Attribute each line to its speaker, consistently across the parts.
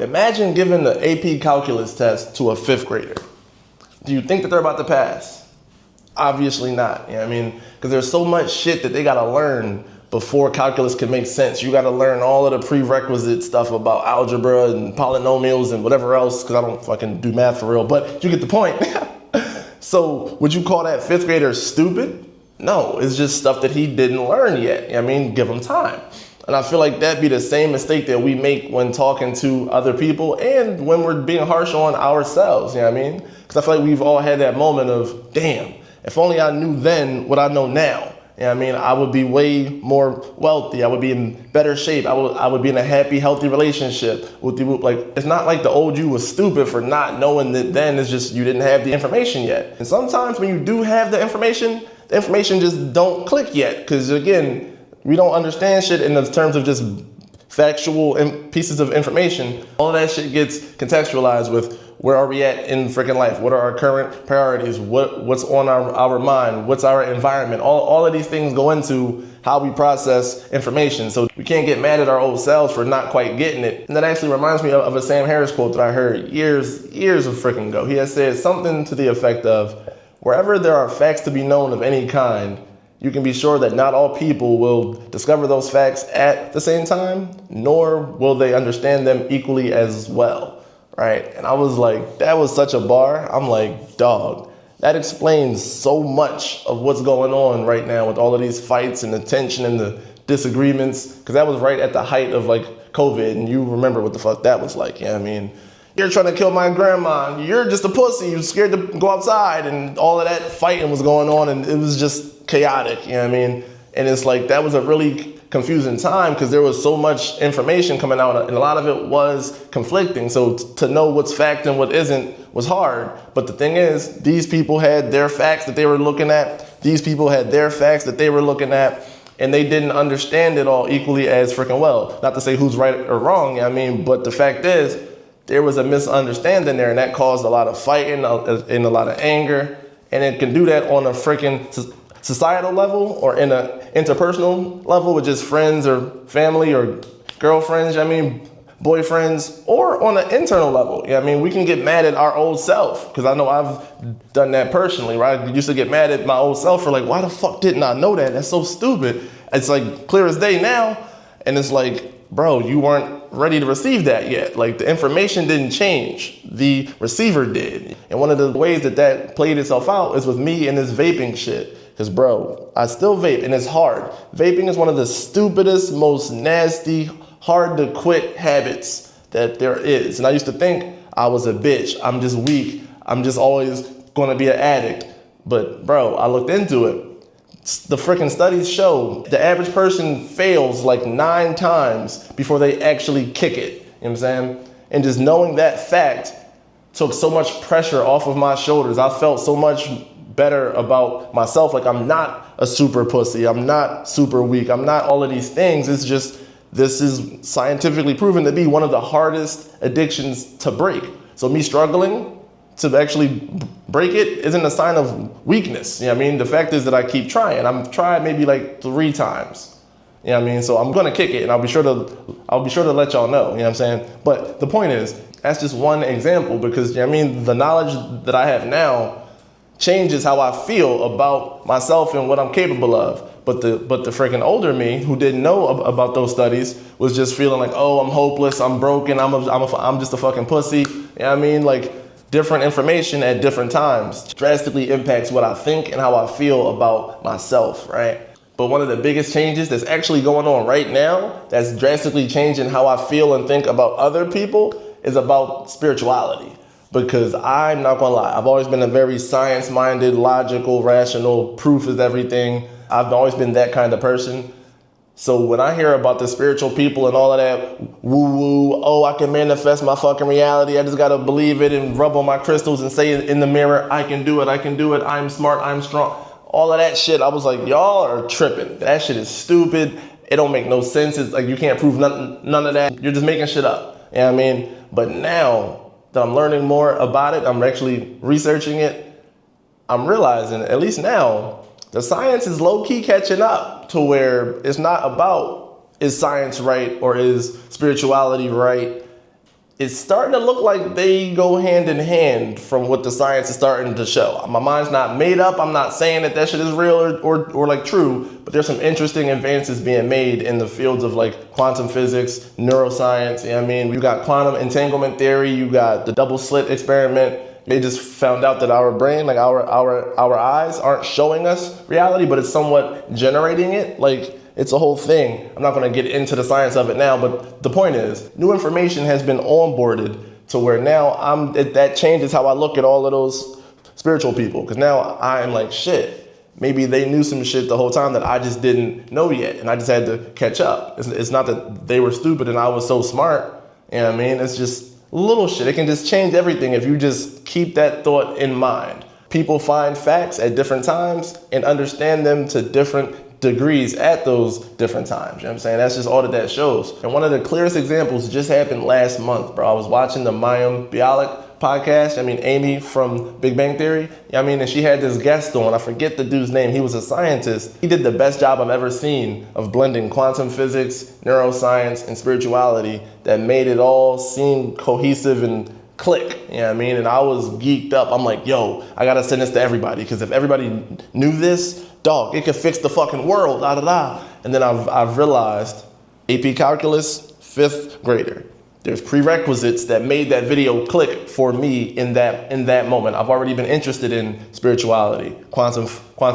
Speaker 1: Imagine giving the AP calculus test to a fifth grader. Do you think that they're about to pass? Obviously not, you know what I mean? Because there's so much shit that they gotta learn before calculus can make sense. You gotta learn all of the prerequisite stuff about algebra and polynomials and whatever else, because I don't fucking do math for real, but you get the point. So would you call that fifth grader stupid? No, it's just stuff that he didn't learn yet. You know what I mean? Give him time. And I feel like that'd be the same mistake that we make when talking to other people and when we're being harsh on ourselves, you know what I mean? Because I feel like we've all had that moment of, damn, if only I knew then what I know now. You know what I mean? I would be way more wealthy. I would be in better shape. I would be in a happy, healthy relationship with you. Like, it's not like the old you was stupid for not knowing that then. It's just you didn't have the information yet. And sometimes when you do have the information just don't click yet. Because again, we don't understand shit in the terms of just factual pieces of information. All of that shit gets contextualized with where are we at in freaking life? What are our current priorities? What's on our mind? What's our environment? All of these things go into how we process information. So we can't get mad at our old selves for not quite getting it. And that actually reminds me of a Sam Harris quote that I heard years of freaking ago. He has said something to the effect of, wherever there are facts to be known of any kind, you can be sure that not all people will discover those facts at the same time, nor will they understand them equally as well, right? And I was like, that was such a bar. I'm like, dog, that explains so much of what's going on right now with all of these fights and the tension and the disagreements, because that was right at the height of like COVID, and you remember what the fuck that was like, you know what I mean? You're trying to kill my grandma, you're just a pussy, you're scared to go outside, and all of that fighting was going on, and it was just chaotic, you know what I mean? And it's like, that was a really confusing time because there was so much information coming out, and a lot of it was conflicting. So to know what's fact and what isn't was hard. But the thing is, these people had their facts that they were looking at, these people had their facts that they were looking at, and they didn't understand it all equally as freaking well. Not to say who's right or wrong, you know what I mean? But the fact is, there was a misunderstanding there, and that caused a lot of fighting and a lot of anger. And it can do that on a freaking societal level or in an interpersonal level with just friends or family or girlfriends, boyfriends, or on an internal level. I mean, we can get mad at our old self, because I know I've done that personally, right? I used to get mad at my old self for like, why the fuck didn't I know that? That's so stupid. It's like clear as day now. And it's like, bro, you weren't ready to receive that yet. Like, the information didn't change, the receiver did. And one of the ways that played itself out is with me and this vaping shit. Because, bro, I still vape, and it's hard. Vaping is one of the stupidest, most nasty, hard to quit habits that there is. And I used to think I was a bitch. I'm just weak. I'm just always going to be an addict. But, bro, I looked into it. The freaking studies show the average person fails like 9 times before they actually kick it. You know what I'm saying? And just knowing that fact took so much pressure off of my shoulders. I felt so much better about myself. Like, I'm not a super pussy. I'm not super weak. I'm not all of these things. It's just, this is scientifically proven to be one of the hardest addictions to break. So me struggling to actually break it isn't a sign of weakness. You know what I mean? The fact is that I keep trying. I've tried maybe like 3 times. You know what I mean? So I'm gonna kick it, and I'll be sure to let y'all know. You know what I'm saying? But the point is, that's just one example, because you know what I mean, the knowledge that I have now changes how I feel about myself and what I'm capable of. But the freaking older me, who didn't know about those studies, was just feeling like, oh, I'm hopeless, I'm broken, I'm just a fucking pussy. You know what I mean? Like, different information at different times drastically impacts what I think and how I feel about myself, right? But one of the biggest changes that's actually going on right now, that's drastically changing how I feel and think about other people, is about spirituality. Because I'm not gonna lie, I've always been a very science-minded, logical, rational, proof is everything. I've always been that kind of person. So when I hear about the spiritual people and all of that woo-woo, oh, I can manifest my fucking reality, I just gotta believe it and rub on my crystals and say it in the mirror, I can do it, I'm smart, I'm strong. All of that shit, I was like, y'all are tripping. That shit is stupid. It don't make no sense. It's like, you can't prove none of that. You're just making shit up. You know what I mean? But now that I'm learning more about it, I'm actually researching it, I'm realizing, at least now, the science is low-key catching up to where it's not about, is science right or is spirituality right? it's starting to look like they go hand in hand from what the science is starting to show. My mind's not made up. I'm not saying that shit is real or like true, but there's some interesting advances being made in the fields of like quantum physics, neuroscience. You know what I mean? You got quantum entanglement theory. You got the double slit experiment. They just found out that our brain, like our eyes aren't showing us reality, but it's somewhat generating it. Like, it's a whole thing. I'm not gonna get into the science of it now, but the point is, new information has been onboarded to where now that changes how I look at all of those spiritual people. Because now I'm like, shit, maybe they knew some shit the whole time that I just didn't know yet, and I just had to catch up. It's not that they were stupid and I was so smart, you know what I mean? It's just little shit. It can just change everything if you just keep that thought in mind. People find facts at different times and understand them to different degrees at those different times. You know what I'm saying? That's just all that shows. And one of the clearest examples just happened last month, bro. I was watching the Mayim Bialik podcast. I mean, Amy from Big Bang Theory. I mean, and she had this guest on. I forget the dude's name. He was a scientist. He did the best job I've ever seen of blending quantum physics, neuroscience, and spirituality that made it all seem cohesive and click, you know what I mean? And I was geeked up. I'm like, yo, I gotta send this to everybody, because if everybody knew this, dog, it could fix the fucking world, da da da. And then I've realized, AP Calculus, 5th grader. There's prerequisites that made that video click for me in that moment. I've already been interested in spirituality, quantum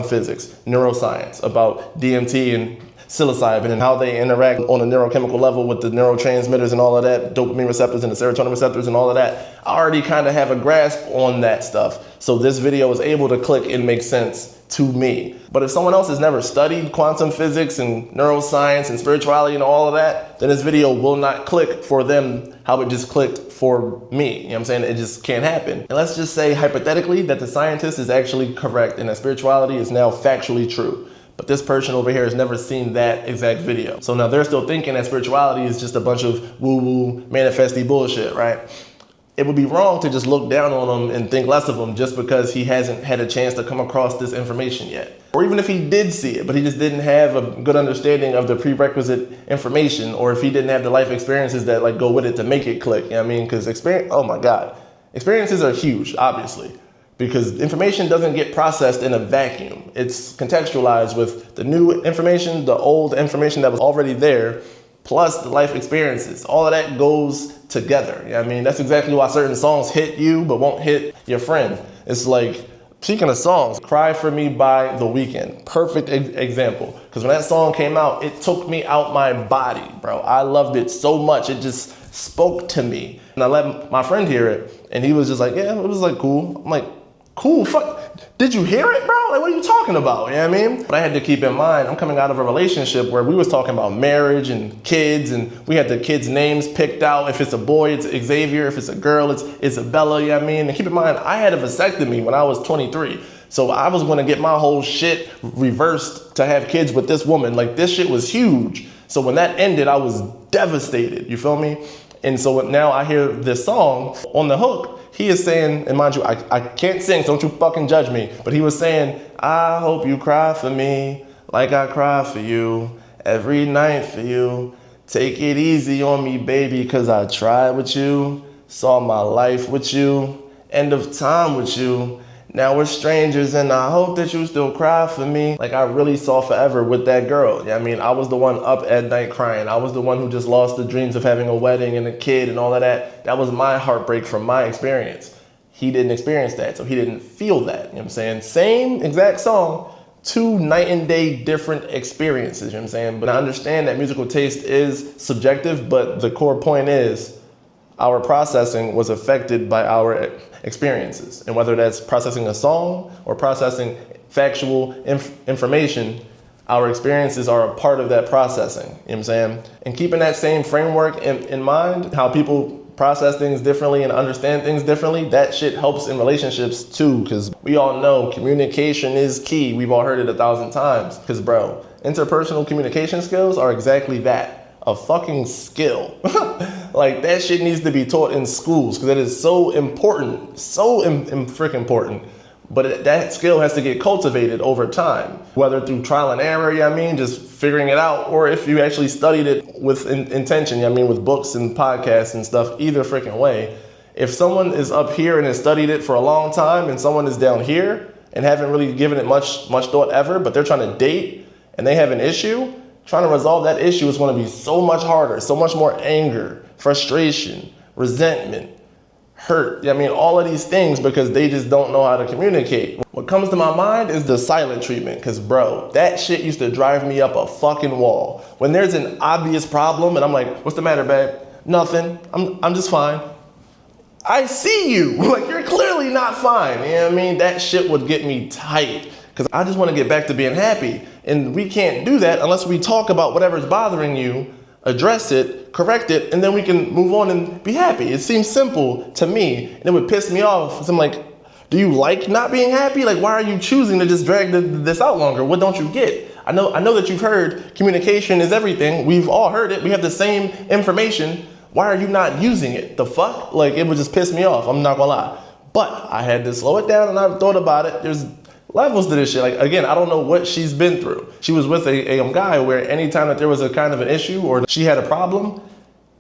Speaker 1: physics, neuroscience, about DMT and psilocybin and how they interact on a neurochemical level with the neurotransmitters and all of that, dopamine receptors and the serotonin receptors and all of that. I already kind of have a grasp on that stuff. So this video is able to click and make sense to me. But if someone else has never studied quantum physics and neuroscience and spirituality and all of that, then this video will not click for them how it just clicked for me. You know what I'm saying? It just can't happen. And let's just say hypothetically that the scientist is actually correct and that spirituality is now factually true. But this person over here has never seen that exact video. So now they're still thinking that spirituality is just a bunch of woo-woo, manifesty bullshit, right? It would be wrong to just look down on him and think less of him just because he hasn't had a chance to come across this information yet. Or even if he did see it, but he just didn't have a good understanding of the prerequisite information, or if he didn't have the life experiences that like go with it to make it click. You know what I mean? Because oh my God, experiences are huge, obviously. Because information doesn't get processed in a vacuum. It's contextualized with the new information, the old information that was already there, plus the life experiences. All of that goes together. You know what I mean? That's exactly why certain songs hit you but won't hit your friend. It's like, speaking of songs, Cry For Me by The Weeknd. Perfect example. Because when that song came out, it took me out my body, bro. I loved it so much. It just spoke to me. And I let my friend hear it, and he was just like, yeah, it was like cool. I'm like, cool, fuck, did you hear it, bro? Like, what are you talking about? You know what I mean? But I had to keep in mind, I'm coming out of a relationship where we was talking about marriage and kids, and we had the kids' names picked out. If it's a boy, it's Xavier. If it's a girl, it's Isabella, you know what I mean? And keep in mind, I had a vasectomy when I was 23. So I was gonna get my whole shit reversed to have kids with this woman. Like, this shit was huge. So when that ended, I was devastated, you feel me? And so now I hear this song on the hook. He is saying, and mind you, I can't sing, so don't you fucking judge me. But he was saying, I hope you cry for me like I cry for you every night for you. Take it easy on me, baby, cause I tried with you, saw my life with you, end of time with you. Now we're strangers and I hope that you still cry for me. Like, I really saw forever with that girl. You know what I mean? I was the one up at night crying. I was the one who just lost the dreams of having a wedding and a kid and all of that. That was my heartbreak from my experience. He didn't experience that, so he didn't feel that. You know what I'm saying? Same exact song, two night and day different experiences, you know what I'm saying? But I understand that musical taste is subjective, but the core point is our processing was affected by our experiences. And whether that's processing a song or processing factual information, our experiences are a part of that processing, you know what I'm saying? And keeping that same framework in mind, how people process things differently and understand things differently, that shit helps in relationships too, because we all know communication is key. We've all heard it 1,000 times. Because bro, interpersonal communication skills are exactly that, a fucking skill. Like, that shit needs to be taught in schools because it is so important, so freaking important. But that skill has to get cultivated over time, whether through trial and error, just figuring it out, or if you actually studied it with intention, with books and podcasts and stuff, either freaking way. If someone is up here and has studied it for a long time and someone is down here and haven't really given it much thought ever, but they're trying to date and they have an issue, trying to resolve that issue is going to be so much harder, so much more anger, frustration, resentment, hurt. All of these things because they just don't know how to communicate. What comes to my mind is the silent treatment, because bro, that shit used to drive me up a fucking wall. When there's an obvious problem and I'm like, what's the matter, babe? Nothing, I'm just fine. I see you, like you're clearly not fine, That shit would get me tight, because I just want to get back to being happy. And we can't do that unless we talk about whatever's bothering you, address it, correct it, and then we can move on and be happy. It seems simple to me, and it would piss me off. So I'm like, do you like not being happy? Like, why are you choosing to just drag this out longer? What don't you get? I know that you've heard communication is everything. We've all heard it. We have the same information. Why are you not using it? The fuck? Like, it would just piss me off. I'm not gonna lie. But I had to slow it down, and I've thought about it. There's levels to this shit. Like, again, I don't know what she's been through. She was with a guy where anytime that there was a kind of an issue or she had a problem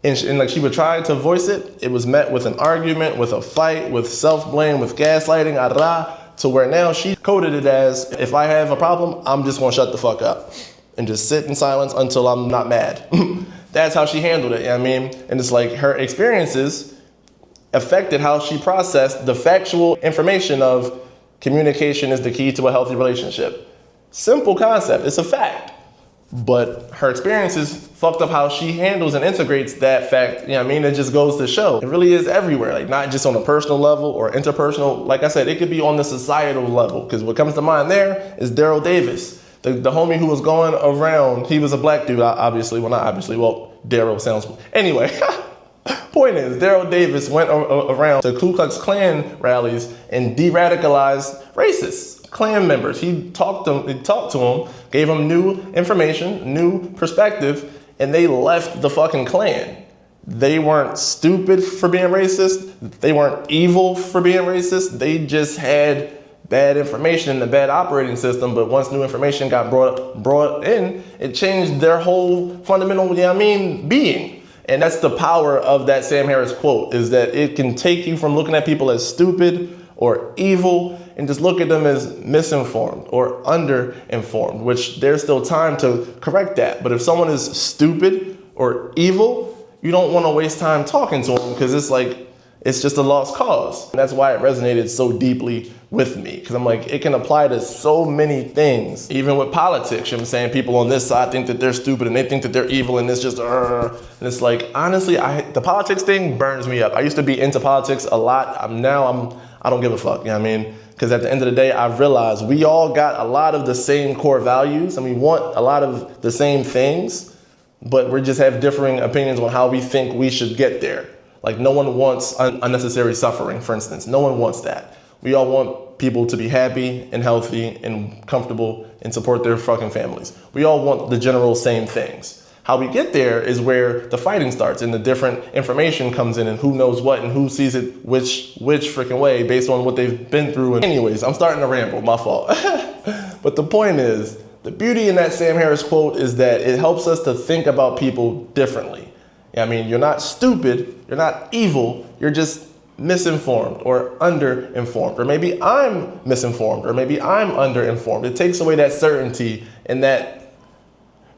Speaker 1: and like she would try to voice it, it was met with an argument, with a fight, with self-blame, with gaslighting, to where now she coded it as, if I have a problem, I'm just gonna shut the fuck up and just sit in silence until I'm not mad. That's how she handled it, And it's like her experiences affected how she processed the factual information of communication is the key to a healthy relationship. Simple concept, it's a fact. But her experiences fucked up how she handles and integrates that fact, It just goes to show. It really is everywhere, like not just on a personal level or interpersonal. Like I said, it could be on the societal level, because what comes to mind there is Daryl Davis. The homie who was going around, he was a black dude, obviously. Well, not obviously, Daryl sounds, anyway. Point is, Daryl Davis went around to Ku Klux Klan rallies and de-radicalized racists, Klan members. He talked to them, gave them new information, new perspective, and they left the fucking Klan. They weren't stupid for being racist. They weren't evil for being racist. They just had bad information in the bad operating system, but once new information got brought in, it changed their whole fundamental, being. And that's the power of that Sam Harris quote, is that it can take you from looking at people as stupid or evil and just look at them as misinformed or underinformed, which there's still time to correct that. But if someone is stupid or evil, you don't want to waste time talking to them, because it's just a lost cause. And that's why it resonated so deeply with me, because I'm like, it can apply to so many things, even with politics. People on this side think that they're stupid and they think that they're evil, and it's just, and it's like, honestly, the politics thing burns me up. I used to be into politics a lot. I don't give a fuck, Because at the end of the day, I've realized we all got a lot of the same core values, and we want a lot of the same things, but we just have differing opinions on how we think we should get there. Like, no one wants unnecessary suffering, for instance. No one wants that. We all want people to be happy and healthy and comfortable and support their fucking families. We all want the general same things. How we get there is where the fighting starts and the different information comes in and who knows what and who sees it which freaking way based on what they've been through. And anyways, I'm starting to ramble, my fault. But the point is, the beauty in that Sam Harris quote is that it helps us to think about people differently. You're not stupid, you're not evil, you're just misinformed or underinformed, or maybe I'm misinformed, or maybe I'm underinformed. It takes away that certainty and that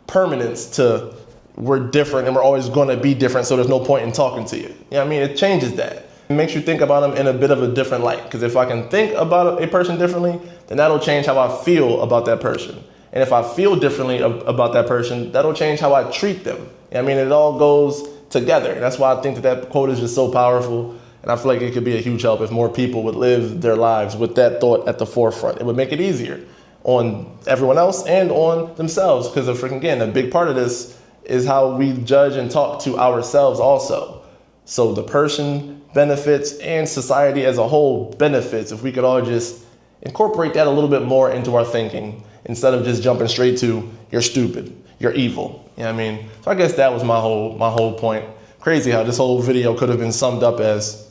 Speaker 1: permanence to we're different and we're always going to be different, so there's no point in talking to you. It changes that. It makes you think about them in a bit of a different light, because if I can think about a person differently, then that'll change how I feel about that person. And if I feel differently about that person, that'll change how I treat them. It all goes together. And that's why I think that quote is just so powerful. And I feel like it could be a huge help if more people would live their lives with that thought at the forefront. It would make it easier on everyone else and on themselves. Because again, a big part of this is how we judge and talk to ourselves also. So the person benefits and society as a whole benefits if we could all just incorporate that a little bit more into our thinking, instead of just jumping straight to, you're stupid, you're evil. So I guess that was my whole point. Crazy how this whole video could have been summed up as,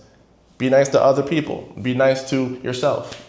Speaker 1: Be nice to other people. Be nice to yourself.